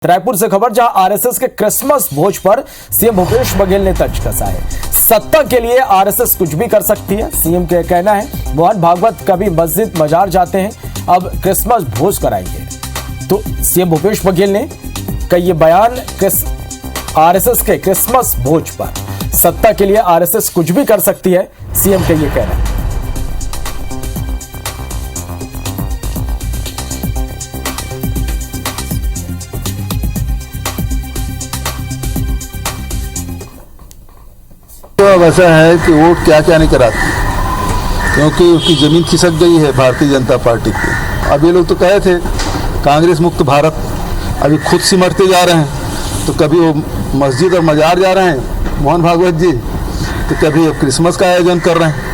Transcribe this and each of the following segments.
रायपुर से खबर, जहां आरएसएस के क्रिसमस भोज पर सीएम भूपेश बघेल ने तंज कसा है। सत्ता के लिए आरएसएस कुछ भी कर सकती है, सीएम का कहना है। मोहन भागवत कभी मस्जिद मजार जाते हैं, अब क्रिसमस भोज कराएंगे। तो सीएम भूपेश बघेल ने का ये बयान आरएसएस के क्रिसमस भोज पर, सत्ता के लिए आरएसएस कुछ भी कर सकती है, सीएम का ये कहना है। तो अब ऐसा है कि वो क्या क्या नहीं कराती, क्योंकि उसकी जमीन खिसक गई है भारतीय जनता पार्टी की। अब ये लोग तो कहे थे कांग्रेस मुक्त भारत, अभी खुद सिमटते जा रहे हैं। तो कभी वो मस्जिद और मजार जा रहे हैं मोहन भागवत जी, तो कभी वो क्रिसमस का आयोजन कर रहे हैं।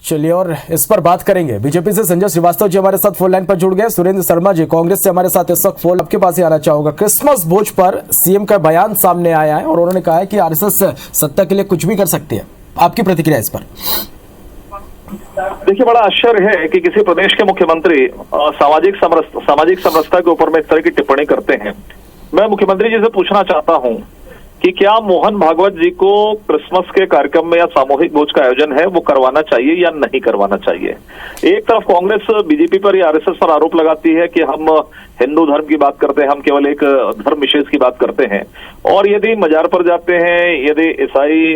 चलिए और इस पर बात करेंगे। बीजेपी से संजय श्रीवास्तव जी हमारे साथ फोन लाइन पर जुड़ गए। सुरेंद्र शर्मा जी कांग्रेस से हमारे साथ इस वक्त फोन आपके पास ही आना चाहूंगा। क्रिसमस भोज पर सीएम का बयान सामने आया है और उन्होंने कहा है कि आरएसएस सत्ता के लिए कुछ भी कर सकती है। आपकी प्रतिक्रिया इस पर? देखिए, बड़ा आश्चर्य है कि किसी प्रदेश के मुख्यमंत्री सामाजिक समरसता के ऊपर में इस तरह की टिप्पणी करते हैं। मैं मुख्यमंत्री जी से पूछना चाहता हूं कि क्या मोहन भागवत जी को क्रिसमस के कार्यक्रम में या सामूहिक भोज का आयोजन है वो करवाना चाहिए या नहीं करवाना चाहिए। एक तरफ कांग्रेस बीजेपी पर या आरएसएस पर आरोप लगाती है कि हम हिंदू धर्म की बात करते हैं, हम केवल एक धर्म विशेष की बात करते हैं, और यदि मजार पर जाते हैं, यदि ईसाई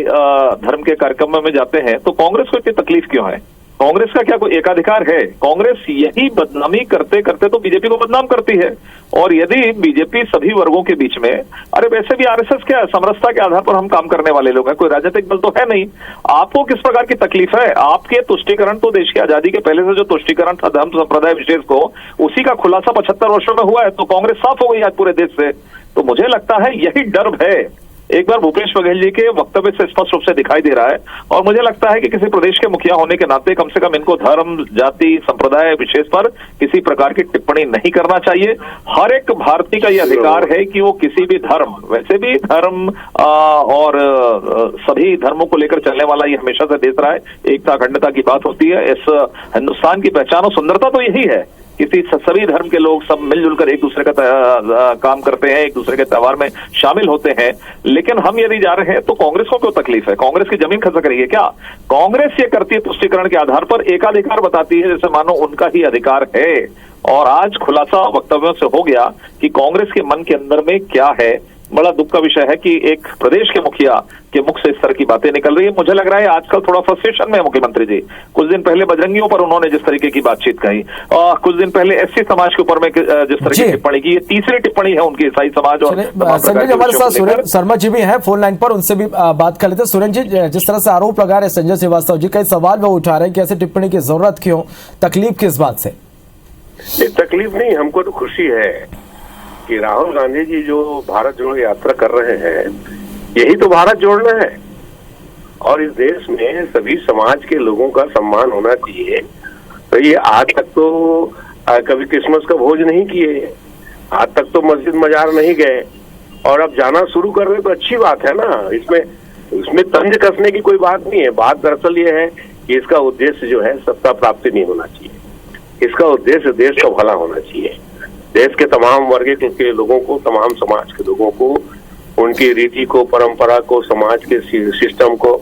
धर्म के कार्यक्रम में जाते हैं तो कांग्रेस को इतनी तकलीफ क्यों है? कांग्रेस का क्या कोई एकाधिकार है? कांग्रेस यही बदनामी करते करते तो बीजेपी को बदनाम करती है। और यदि बीजेपी सभी वर्गों के बीच में, अरे वैसे भी आरएसएस क्या है, समरसता के आधार पर हम काम करने वाले लोग हैं, कोई राजनीतिक दल तो है नहीं। आपको किस प्रकार की तकलीफ है? आपके तुष्टीकरण तो देश की आजादी के पहले से जो तुष्टीकरण था धर्म संप्रदाय विशेष को, उसी का खुलासा 75 वर्षों में हुआ है। तो कांग्रेस साफ हो गई आज पूरे देश से। तो मुझे लगता है यही डर है, एक बार भूपेश बघेल जी के वक्तव्य से स्पष्ट रूप से दिखाई दे रहा है। और मुझे लगता है कि किसी प्रदेश के मुखिया होने के नाते कम से कम इनको धर्म, जाति, संप्रदाय विशेष पर किसी प्रकार की टिप्पणी नहीं करना चाहिए। हर एक भारतीय का यह अधिकार है कि वो किसी भी धर्म, वैसे भी धर्म और सभी धर्मों को लेकर चलने वाला ये हमेशा से देश रहा है। एकता अखंडता की बात होती है, इस हिंदुस्तान की पहचान और सुंदरता तो यही है। सभी धर्म के लोग सब मिलजुल कर एक दूसरे का काम करते हैं, एक दूसरे के त्योहार में शामिल होते हैं। लेकिन हम यदि जा रहे हैं तो कांग्रेस को क्यों तकलीफ है? कांग्रेस की जमीन खसक रही है क्या? कांग्रेस ये करती है तुष्टीकरण के आधार पर, एकाधिकार बताती है जैसे मानो उनका ही अधिकार है। और आज खुलासा वक्तव्यों से हो गया कि कांग्रेस के मन के अंदर में क्या है। बड़ा दुख का विषय है कि एक प्रदेश के मुखिया के मुख से इस तरह की बातें निकल रही है। मुझे लग रहा है आजकल थोड़ा फ्रस्ट्रेशन में है मुख्यमंत्री जी। कुछ दिन पहले बजरंगियों पर उन्होंने जिस तरीके की बातचीत कही, और कुछ दिन पहले एससी समाज के ऊपर में जिस तरह की टिप्पणी की, ये तीसरी टिप्पणी है उनकी ईसाई समाज और संजय जी हमारे साथ सुरेंद्र शर्मा जी भी हैं फोन लाइन पर, उनसे भी बात कर लेते हैं। सुरेंद्र जी, जिस तरह से आरोप लगा रहे संजय श्रीवास्तव जी, कई सवाल वो उठा रहे हैं कि ऐसी टिप्पणी की जरूरत क्यों, तकलीफ किस बात से? तकलीफ नहीं, हमको तो खुशी है कि राहुल गांधी जी जो भारत जोड़ो यात्रा कर रहे हैं, यही तो भारत जोड़ना है। और इस देश में सभी समाज के लोगों का सम्मान होना चाहिए। तो ये आज तक तो कभी क्रिसमस का भोज नहीं किए, आज तक तो मस्जिद मजार नहीं गए, और अब जाना शुरू कर रहे तो अच्छी बात है ना। इसमें तंज कसने की कोई बात नहीं है। बात दरअसल ये है कि इसका उद्देश्य जो है सत्ता प्राप्ति नहीं होना चाहिए, इसका उद्देश्य देश का भला होना चाहिए। देश के तमाम वर्ग के लोगों को, तमाम समाज के लोगों को, उनकी रीति को, परंपरा को, समाज के सिस्टम को,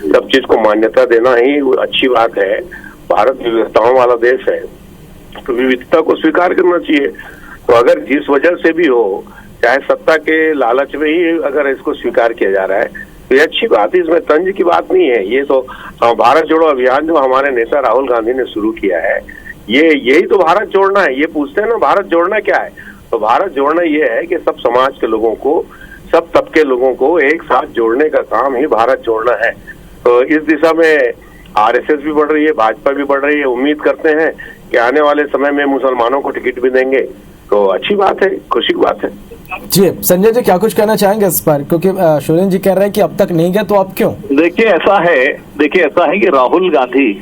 सब चीज को मान्यता देना ही अच्छी बात है। भारत विविधताओं वाला देश है, तो विविधता को स्वीकार करना चाहिए। तो अगर जिस वजह से भी हो, चाहे सत्ता के लालच में ही अगर इसको स्वीकार किया जा रहा है, तो ये अच्छी बात है, इसमें तंज की बात नहीं है। ये तो भारत जोड़ो अभियान जो हमारे नेता राहुल गांधी ने शुरू किया है, यही तो भारत जोड़ना है। ये पूछते हैं ना भारत जोड़ना क्या है, तो भारत जोड़ना ये है कि सब समाज के लोगों को, सब तबके लोगों को एक साथ जोड़ने का काम ही भारत जोड़ना है। तो इस दिशा में आरएसएस भी बढ़ रही है, भाजपा भी बढ़ रही है। उम्मीद करते हैं कि आने वाले समय में मुसलमानों को टिकट भी देंगे, तो अच्छी बात है, खुशी की बात है। जी संजय जी, क्या कुछ कहना चाहेंगे इस पर, क्योंकि सुरेंद्र जी कह रहे हैं कि अब तक नहीं गए तो अब क्यों? देखिए ऐसा है कि राहुल गांधी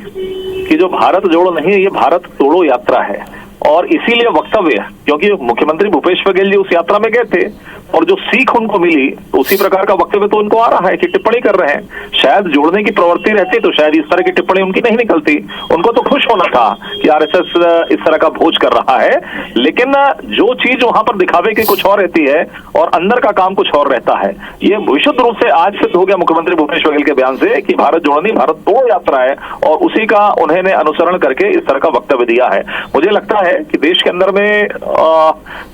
कि जो भारत जोड़ो नहीं है, ये भारत तोड़ो यात्रा है। और इसीलिए वक्तव्य, क्योंकि मुख्यमंत्री भूपेश बघेल जी उस यात्रा में गए थे, और जो सीख उनको मिली उसी प्रकार का वक्तव्य तो उनको आ रहा है कि टिप्पणी कर रहे हैं। शायद जोड़ने की प्रवृत्ति रहती तो शायद इस तरह की टिप्पणी उनकी नहीं निकलती। उनको तो खुश होना था कि आरएसएस इस तरह का भोज कर रहा है, लेकिन जो चीज वहां पर दिखावे की कुछ और रहती है और अंदर का काम कुछ और रहता है। ये विशुद्ध रूप से आज सिद्ध हो गया मुख्यमंत्री भूपेश बघेल के बयान से कि भारत जोड़ो नहीं भारत तोड़ो यात्रा है, और उसी का उन्होंने अनुसरण करके इस तरह का वक्तव्य दिया है। मुझे लगता है कि देश के अंदर में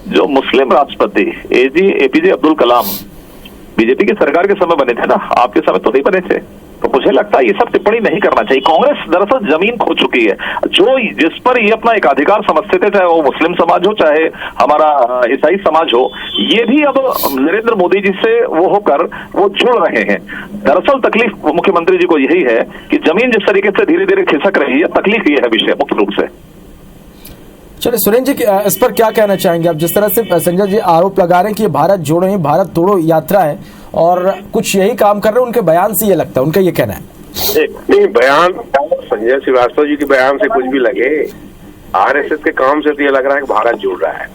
जो मुस्लिम राष्ट्रपति एपीजे अब्दुल कलाम बीजेपी की सरकार के समय बने थे ना, आपके समय तो नहीं बने थे, तो मुझे लगता है ये सब टिप्पणी नहीं करना चाहिए। कांग्रेस दरअसल जमीन खो चुकी है, जो जिस पर ये अपना एक अधिकार समझते थे, चाहे वो मुस्लिम समाज हो चाहे हमारा ईसाई समाज हो, ये भी अब नरेंद्र मोदी जी से वो होकर वो जुड़ रहे हैं। दरअसल तकलीफ मुख्यमंत्री जी को यही है कि जमीन जिस तरीके से धीरे धीरे खिसक रही है, तकलीफ ये है विषय मुख्य रूप से। चलिए सुरेंद्र जी, इस पर क्या कहना चाहेंगे आप? जिस तरह से संजय जी आरोप लगा रहे हैं कि ये भारत जोड़ो नहीं भारत तोड़ो यात्रा है और कुछ यही काम कर रहे हैं, उनके बयान से ये लगता है, उनका ये कहना है। नहीं, बयान संजय श्रीवास्तव जी के बयान से कुछ भी लगे, आरएसएस के काम से तो ये लग रहा है कि भारत जुड़ रहा है।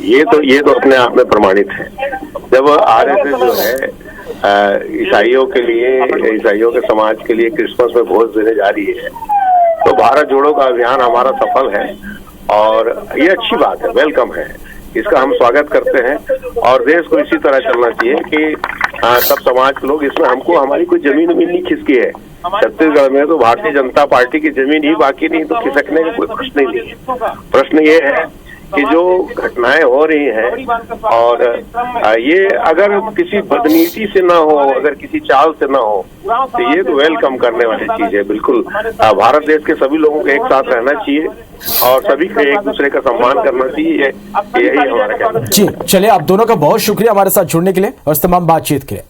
ये तो अपने आप में प्रमाणित है। जब आरएसएस जो है ईसाइयों के लिए, ईसाइयों के समाज के लिए क्रिसमस में भोज देने जा रही है, तो भारत जोड़ो का अभियान हमारा सफल है और ये अच्छी बात है, वेलकम है, इसका हम स्वागत करते हैं। और देश को इसी तरह चलना चाहिए कि सब समाज के लोग इसमें, हमको हमारी कोई जमीन नहीं खिसकी है। छत्तीसगढ़ में तो भारतीय जनता पार्टी की जमीन ही बाकी नहीं, तो खिसकने का कोई प्रश्न ही नहीं। प्रश्न ये है कि जो घटनाएं हो रही हैं और ये अगर किसी बदनीति से ना हो, अगर किसी चाल से ना हो, तो ये तो वेलकम करने वाली चीज है। बिल्कुल भारत देश के सभी लोगों को एक साथ रहना चाहिए और सभी को एक दूसरे का सम्मान करना चाहिए, यही हमारा कहना है। जी चलिए, आप दोनों का बहुत शुक्रिया हमारे साथ जुड़ने के लिए और इस तमाम बातचीत के लिए।